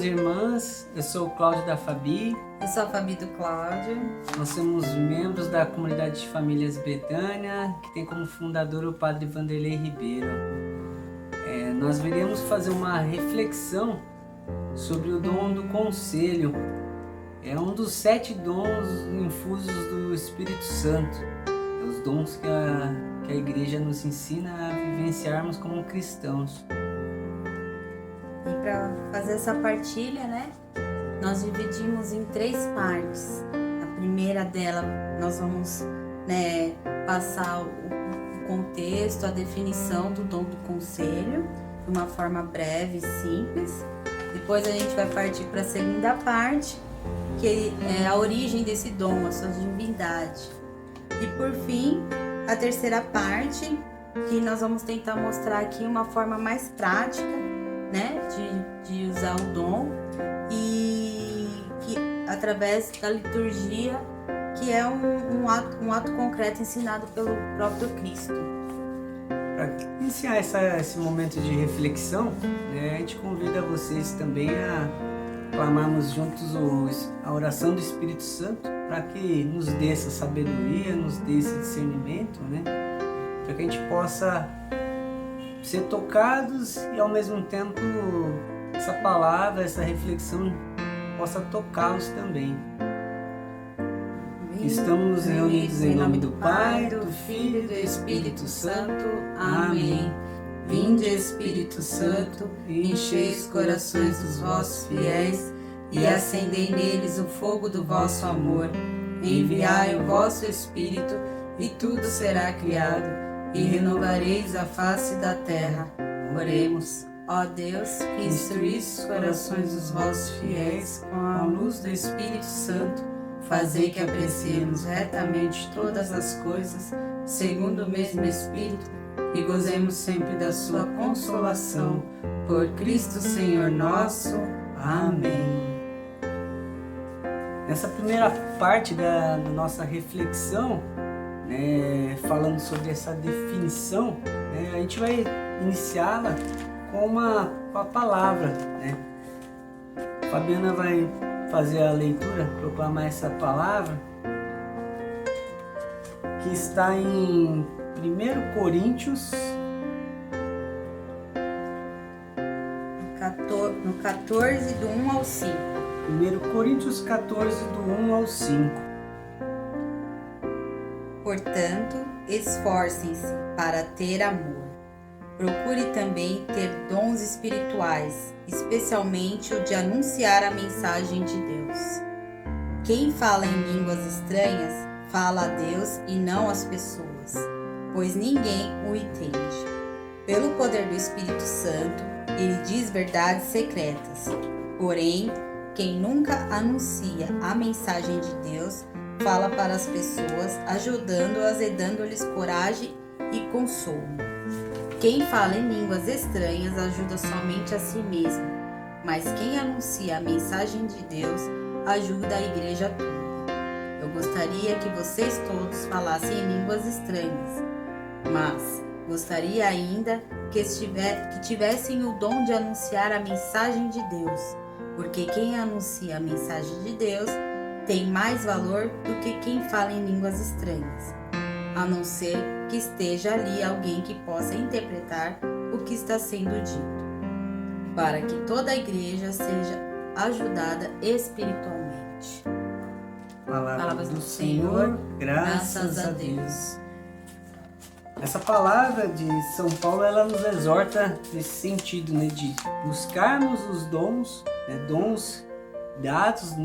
e irmãs, eu sou o Cláudio da Fabi. Eu sou a Fabi do Cláudio. Nós somos membros da comunidade de famílias Betânia, que tem como fundador o Padre Vanderlei Ribeiro. Nós iremos fazer uma reflexão sobre o dom do conselho. É um dos 7 dons infusos do Espírito Santo. Os dons que a igreja nos ensina a vivenciarmos como cristãos. E para fazer essa partilha, nós dividimos em 3 partes. A primeira dela, nós vamos passar o contexto, a definição do dom do conselho, de uma forma breve e simples. Depois a gente vai partir para a segunda parte, que é a origem desse dom, a sua divindade. E por fim, a terceira parte, que nós vamos tentar mostrar aqui uma forma mais prática, de usar o dom, e que através da liturgia, que é um ato concreto ensinado pelo próprio Cristo. Para iniciar esse momento de reflexão, a gente convida vocês também a clamarmos juntos a oração do Espírito Santo, para que nos dê essa sabedoria, nos dê esse discernimento, para que a gente possa ser tocados e ao mesmo tempo essa palavra, essa reflexão possa tocá-los também. Estamos reunidos em nome do Pai, do Filho e do Espírito Santo. Amém. Vinde, Espírito Santo, enchei os corações dos vossos fiéis e acendei neles o fogo do vosso amor. Enviai o vosso Espírito e tudo será criado, e renovareis a face da terra. Oremos. Ó Deus, que instruís os corações dos vossos fiéis com a luz do Espírito Santo, fazei que apreciemos retamente todas as coisas, segundo o mesmo Espírito, e gozemos sempre da sua consolação. Por Cristo Senhor nosso. Amém. Nessa primeira parte da nossa reflexão, falando sobre essa definição, a gente vai iniciá-la com a palavra. Fabiana vai fazer a leitura, proclamar essa palavra, que está em 1 Coríntios, no 14, do 1 ao 5. 1 Coríntios 14, do 1 ao 5. Portanto, esforcem-se para ter amor. Procure também ter dons espirituais, especialmente o de anunciar a mensagem de Deus. Quem fala em línguas estranhas, fala a Deus e não às pessoas, pois ninguém o entende. Pelo poder do Espírito Santo, ele diz verdades secretas. Porém, quem nunca anuncia a mensagem de Deus, fala para as pessoas, ajudando-as e dando-lhes coragem e consolo. Quem fala em línguas estranhas ajuda somente a si mesmo, mas quem anuncia a mensagem de Deus ajuda a igreja toda. Eu gostaria que vocês todos falassem em línguas estranhas, mas gostaria ainda que tivessem o dom de anunciar a mensagem de Deus, porque quem anuncia a mensagem de Deus tem mais valor do que quem fala em línguas estranhas, a não ser que esteja ali alguém que possa interpretar o que está sendo dito, para que toda a igreja seja ajudada espiritualmente. Palavras do Senhor, graças a Deus. Essa palavra de São Paulo, ela nos exorta nesse sentido, de buscarmos os dons, dons dados,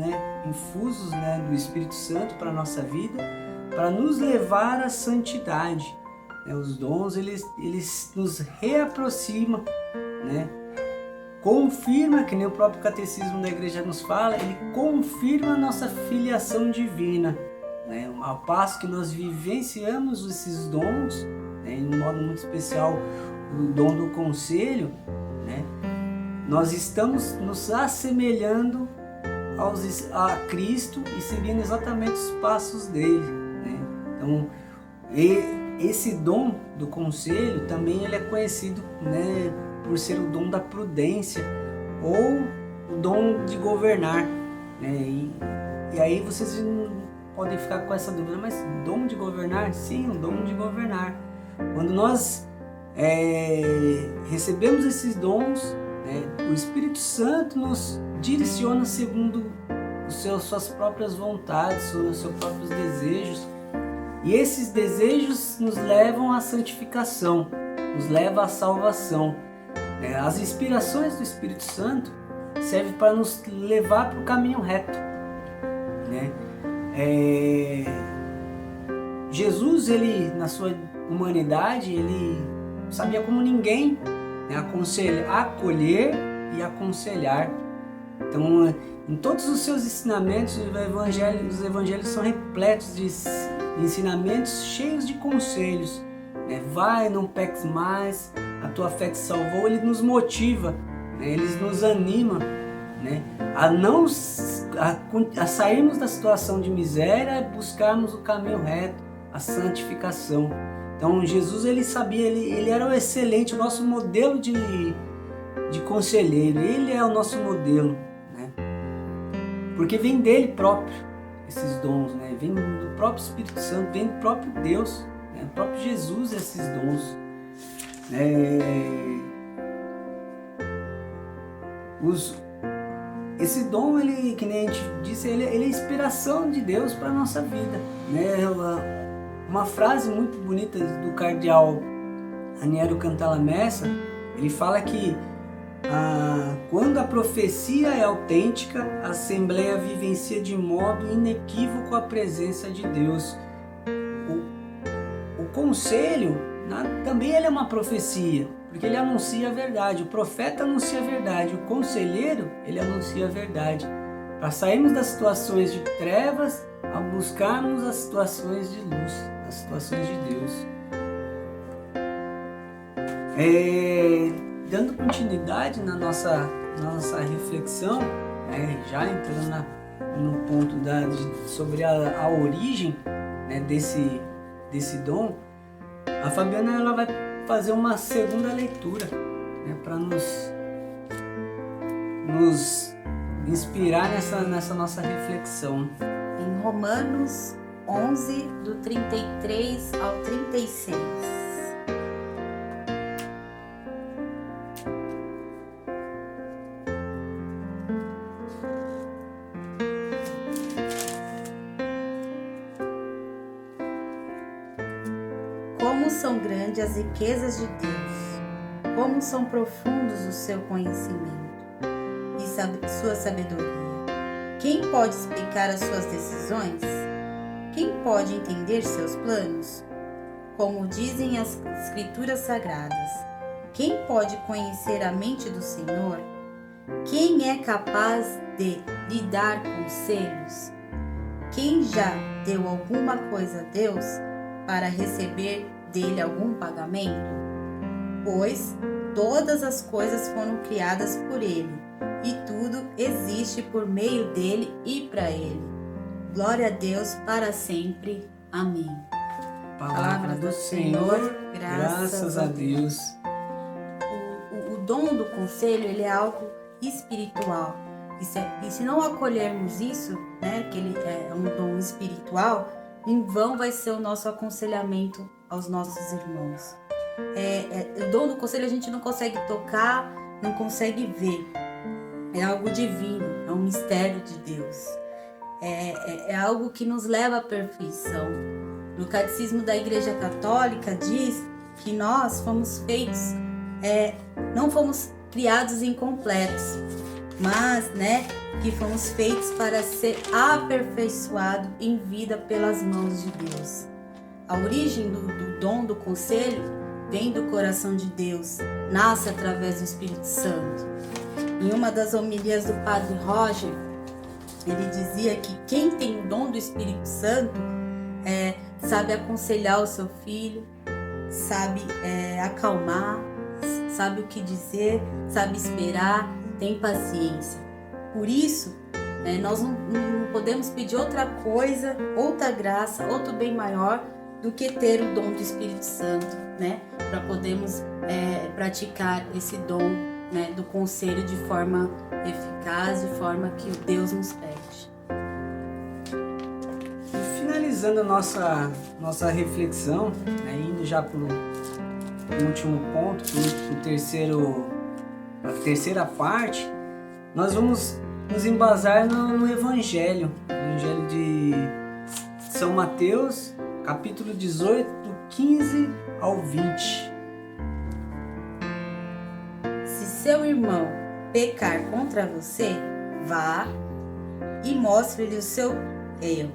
infusos, do Espírito Santo para a nossa vida, para nos levar à santidade. Os dons, eles nos reaproximam, confirma, que nem o próprio catecismo da igreja nos fala, ele confirma a nossa filiação divina, ao passo que nós vivenciamos esses dons, em um modo muito especial o dom do conselho, nós estamos nos assemelhando a Cristo e seguindo exatamente os passos dele. Então, esse dom do conselho também ele é conhecido por ser o dom da prudência ou o dom de governar, né? E aí vocês podem ficar com essa dúvida, mas dom de governar? Sim, o dom de governar. Quando nós recebemos esses dons, né, o Espírito Santo nos direciona segundo suas próprias vontades, os seus próprios desejos. E esses desejos nos levam à santificação, nos levam à salvação. As inspirações do Espírito Santo servem para nos levar para o caminho reto, né? Jesus, ele na sua humanidade, ele sabia como ninguém, né, acolher e aconselhar. Então, em todos os seus ensinamentos, os evangelhos são repletos de ensinamentos cheios de conselhos, né? Vai, não peques mais, a tua fé te salvou. Ele nos motiva, né? Ele nos anima, né? a sairmos da situação de miséria e buscarmos o caminho reto, a santificação. Então Jesus, ele sabia, ele era o excelente, o nosso modelo de conselheiro. Ele é o nosso modelo, né? Porque vem dele próprio esses dons, né? Vem do próprio Espírito Santo, vem do próprio Deus, né? O próprio Jesus, esses dons. Esse dom, ele, que nem a gente disse, ele é inspiração de Deus para a nossa vida, né? Uma frase muito bonita do cardeal Raniero Cantalamessa, ele fala que quando a profecia é autêntica, a Assembleia vivencia de modo inequívoco a presença de Deus. O conselho também ele é uma profecia, porque ele anuncia a verdade. O profeta anuncia a verdade, o conselheiro ele anuncia a verdade. Para sairmos das situações de trevas, a buscarmos as situações de luz, as situações de Deus. Dando continuidade na nossa reflexão, já entrando no ponto sobre a origem, né, desse dom, a Fabiana ela vai fazer uma segunda leitura, né, para nos inspirar nessa nossa reflexão. Em Romanos 11, do 33 ao 36. Como são grandes as riquezas de Deus, como são profundos o seu conhecimento e sua sabedoria. Quem pode explicar as suas decisões? Quem pode entender seus planos? Como dizem as Escrituras Sagradas, quem pode conhecer a mente do Senhor? Quem é capaz de lhe dar conselhos? Quem já deu alguma coisa a Deus para receber dele algum pagamento? Pois todas as coisas foram criadas por ele, e tudo existe por meio dele e para ele. Glória a Deus para sempre. Amém. Palavra do Senhor, graças a Deus. O dom do conselho, ele é algo espiritual. E se não acolhermos isso, né, que ele é um dom espiritual, em vão vai ser o nosso aconselhamento aos nossos irmãos. O dom do conselho a gente não consegue tocar, não consegue ver. É algo divino, é um mistério de Deus. É algo que nos leva à perfeição. No Catecismo da Igreja Católica diz que nós fomos feitos, não fomos criados incompletos, mas, né, que fomos feitos para ser aperfeiçoado em vida pelas mãos de Deus. A origem do dom do conselho vem do coração de Deus, nasce através do Espírito Santo. Em uma das homilias do Padre Roger, ele dizia que quem tem o dom do Espírito Santo sabe aconselhar o seu filho, sabe acalmar, sabe o que dizer, sabe esperar, tem paciência. Por isso, nós não podemos pedir outra coisa, outra graça, outro bem maior do que ter o dom do Espírito Santo, né? Para podermos praticar esse dom né, do conselho de forma eficaz, de forma que Deus nos pede. E finalizando a nossa reflexão, né, indo já para o último ponto, a terceira parte, nós vamos nos embasar no Evangelho de São Mateus, capítulo 18, do 15 ao 20. Se seu irmão pecar contra você, vá e mostre-lhe o seu erro,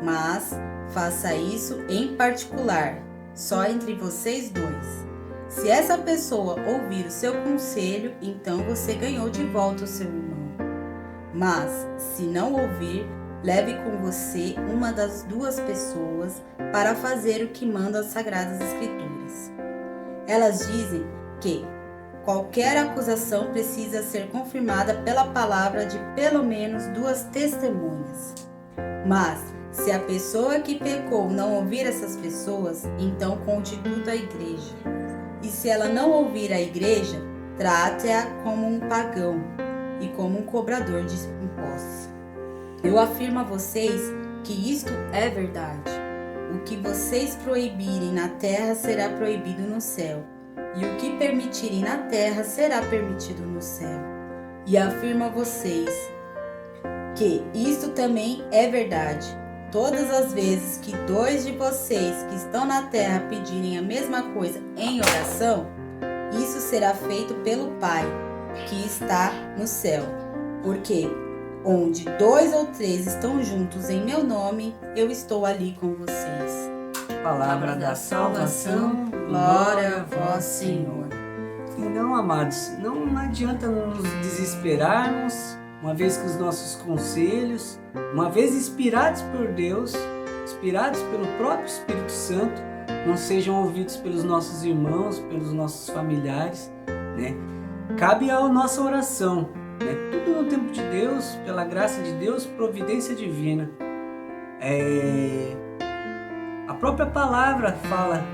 mas faça isso em particular, só entre vocês dois. Se essa pessoa ouvir o seu conselho, então você ganhou de volta o seu irmão. Mas, se não ouvir, leve com você uma das duas pessoas para fazer o que mandam as Sagradas Escrituras. Elas dizem que qualquer acusação precisa ser confirmada pela palavra de pelo menos 2 testemunhas. Mas, se a pessoa que pecou não ouvir essas pessoas, então conte tudo à igreja. E se ela não ouvir a igreja, trate-a como um pagão e como um cobrador de impostos. Eu afirmo a vocês que isto é verdade. O que vocês proibirem na terra será proibido no céu, e o que permitirem na terra será permitido no céu. E afirmo a vocês que isto também é verdade. Todas as vezes que 2 de vocês que estão na terra pedirem a mesma coisa em oração, isso será feito pelo Pai que está no céu. Porque onde 2 ou 3 estão juntos em meu nome, eu estou ali com vocês. Palavra da salvação, glória a vós, Senhor. Então, amados, não adianta nos desesperarmos, uma vez que os nossos conselhos, uma vez inspirados por Deus, inspirados pelo próprio Espírito Santo, não sejam ouvidos pelos nossos irmãos, pelos nossos familiares, né? Cabe a nossa oração, né? Tudo no tempo de Deus, pela graça de Deus, providência divina. A própria palavra fala,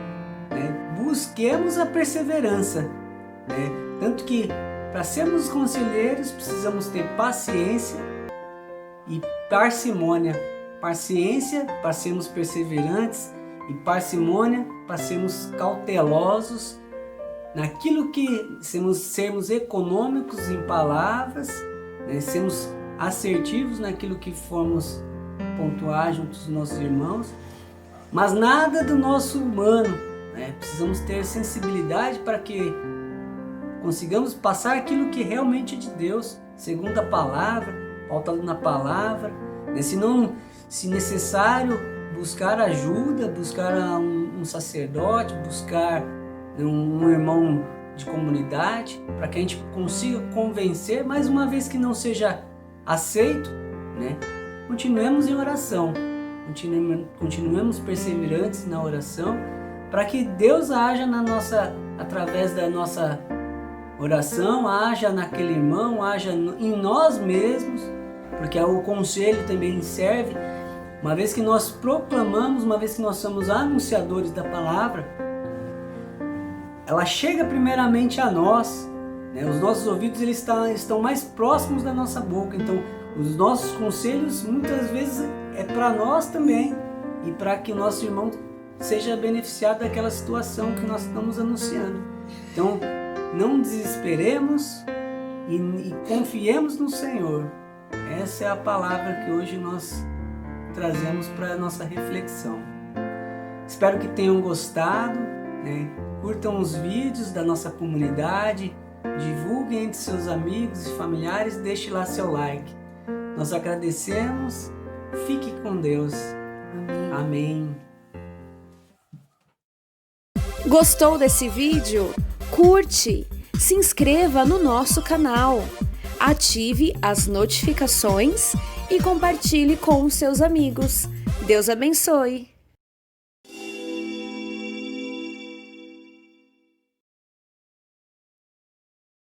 né? Busquemos a perseverança, né? Tanto que para sermos conselheiros precisamos ter paciência e parcimônia. Paciência para sermos perseverantes e parcimônia para sermos cautelosos naquilo que sermos econômicos em palavras, né? Sermos assertivos naquilo que formos pontuar junto dos nossos irmãos, mas nada do nosso humano, né? Precisamos ter sensibilidade para que consigamos passar aquilo que realmente é de Deus, segundo a palavra, pautado na palavra, né? Se necessário, buscar ajuda, buscar um sacerdote, buscar um irmão de comunidade, para que a gente consiga convencer, mas uma vez que não seja aceito, né? Continuemos em oração, continuemos perseverantes na oração, para que Deus haja através da nossa oração, haja naquele irmão, haja em nós mesmos, porque o conselho também serve. Uma vez que nós proclamamos, uma vez que nós somos anunciadores da palavra, ela chega primeiramente a nós, né? Os nossos ouvidos eles estão mais próximos da nossa boca, então os nossos conselhos muitas vezes é para nós também, e para que o nosso irmão seja beneficiado daquela situação que nós estamos anunciando. Então, não desesperemos e confiemos no Senhor. Essa é a palavra que hoje nós trazemos para a nossa reflexão. Espero que tenham gostado, né? Curtam os vídeos da nossa comunidade, divulguem entre seus amigos e familiares, deixe lá seu like. Nós agradecemos, fique com Deus. Amém. Gostou desse vídeo? Curte, se inscreva no nosso canal, ative as notificações e compartilhe com os seus amigos. Deus abençoe!